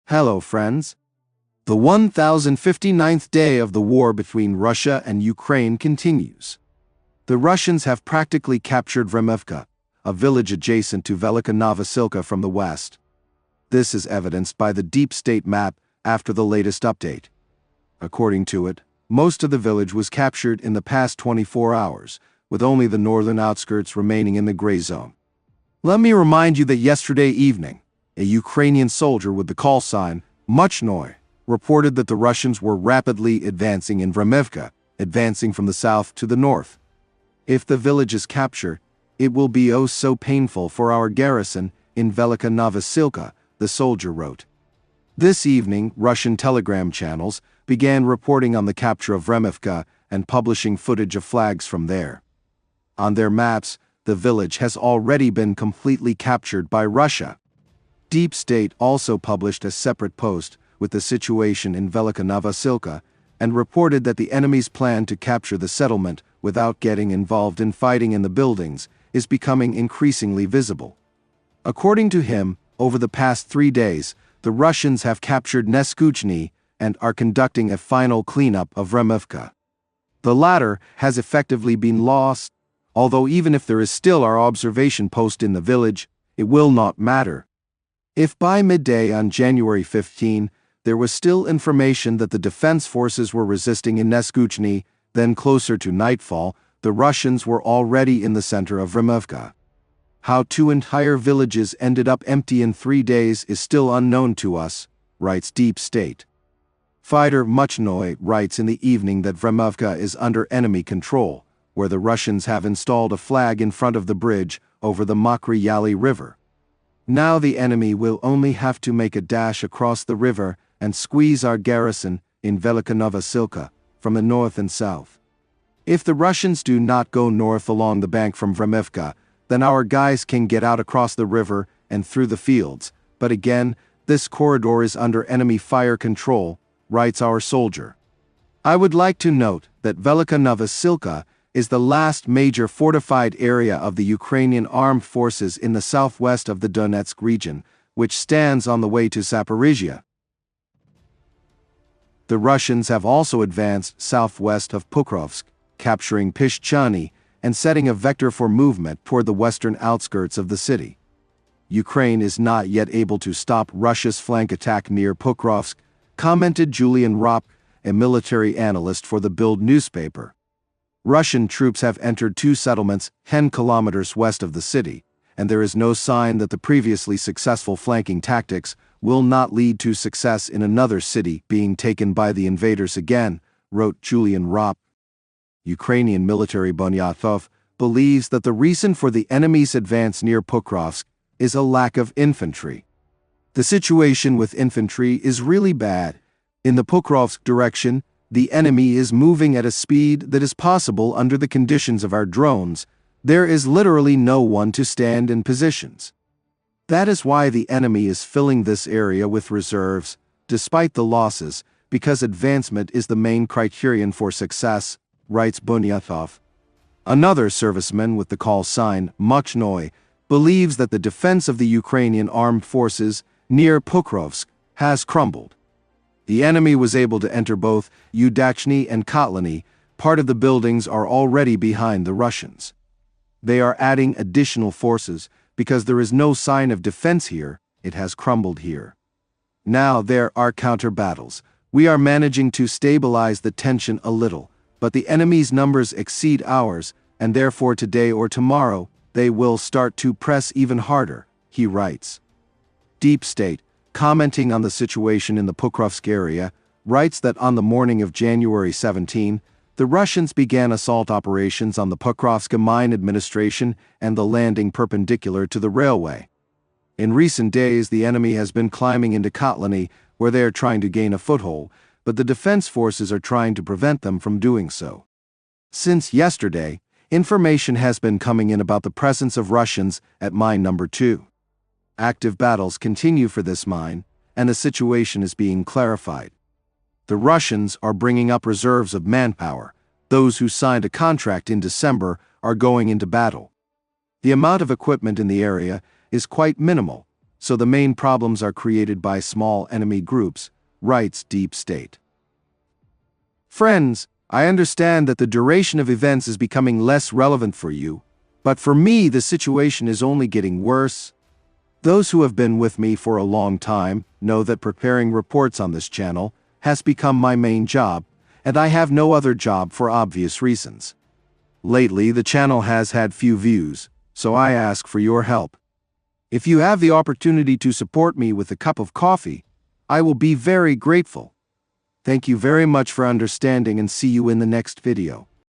Hello, friends. The 1059th day of the war between Russia and Ukraine continues. The Russians have practically captured Vremivka, a village adjacent to Velyka Novosilka from the west. This is evidenced by the deep state map after the latest update. According to it, most of the village was captured in the past 24 hours, with only the northern outskirts remaining in the gray zone. Let me remind you that yesterday evening, a Ukrainian soldier with the call sign Pishchane reported that the Russians were rapidly advancing in Vremivka, advancing from the south to the north. If the village is captured, it will be oh so painful for our garrison in Velyka Novosilka, the soldier wrote. This evening, Russian telegram channels began reporting on the capture of Vremivka and publishing footage of flags from there. On their maps, the village has already been completely captured by Russia. Deep State also published a separate post with the situation in Velyka Novosilka and reported that the enemy's plan to capture the settlement without getting involved in fighting in the buildings is becoming increasingly visible. According to him, over the past 3 days, the Russians have captured Pishchane and are conducting a final cleanup of Vremivka. The latter has effectively been lost, although even if there is still our observation post in the village, it will not matter. If by midday on January 15, there was still information that the defense forces were resisting in Pishchane, then closer to nightfall, the Russians were already in the center of Vremivka. How 2 entire villages ended up empty in 3 days is still unknown to us, writes Deep State. Fighter Pishchane writes in the evening that Vremivka is under enemy control, where the Russians have installed a flag in front of the bridge over the Mokry Yaly River. Now the enemy will only have to make a dash across the river and squeeze our garrison in Velyka Novosilka from the north and south. If the Russians do not go north along the bank from Vremivka, then our guys can get out across the river and through the fields, but again, this corridor is under enemy fire control, writes our soldier. I would like to note that Velyka Novosilka is the last major fortified area of the Ukrainian armed forces in the southwest of the Donetsk region, which stands on the way to Zaporizhia. The Russians have also advanced southwest of Pokrovsk, capturing Pishchane and setting a vector for movement toward the western outskirts of the city. Ukraine is not yet able to stop Russia's flank attack near Pokrovsk, commented Julian Ropp, a military analyst for the Bild newspaper. Russian troops have entered 2 settlements 10 kilometers west of the city, and there is no sign that the previously successful flanking tactics will not lead to success in another city being taken by the invaders again, wrote Julian Ropp. Ukrainian military Bunyatov believes that the reason for the enemy's advance near Pokrovsk is a lack of infantry. The situation with infantry is really bad. In the Pokrovsk direction, the enemy is moving at a speed that is possible under the conditions of our drones. There is literally no one to stand in positions. That is why the enemy is filling this area with reserves, despite the losses, because advancement is the main criterion for success, writes Bunyatov. Another serviceman with the call sign Pishchane believes that the defense of the Ukrainian armed forces near Pokrovsk has crumbled. The enemy was able to enter both Udachny and Kotlany. Part of the buildings are already behind the Russians. They are adding additional forces because there is no sign of defense here, it has crumbled here. Now there are counter battles. We are managing to stabilize the tension a little, but the enemy's numbers exceed ours, and therefore today or tomorrow, they will start to press even harder, he writes. Deep State, commenting on the situation in the Pokrovsk area, writes that on the morning of January 17, the Russians began assault operations on the Pokrovska Mine Administration and the landing perpendicular to the railway. In recent days, the enemy has been climbing into Kotlany, where they are trying to gain a foothold, but the defense forces are trying to prevent them from doing so. Since yesterday, information has been coming in about the presence of Russians at mine number 2. Active battles continue for this mine, and the situation is being clarified. The Russians are bringing up reserves of manpower. Those who signed a contract in December are going into battle. The amount of equipment in the area is quite minimal, so the main problems are created by small enemy groups, writes Deep State. Friends, I understand that the duration of events is becoming less relevant for you, but for me the situation is only getting worse. Those who have been with me for a long time know that preparing reports on this channel has become my main job, and I have no other job for obvious reasons. Lately, the channel has had few views, so I ask for your help. If you have the opportunity to support me with a cup of coffee, I will be very grateful. Thank you very much for understanding and see you in the next video.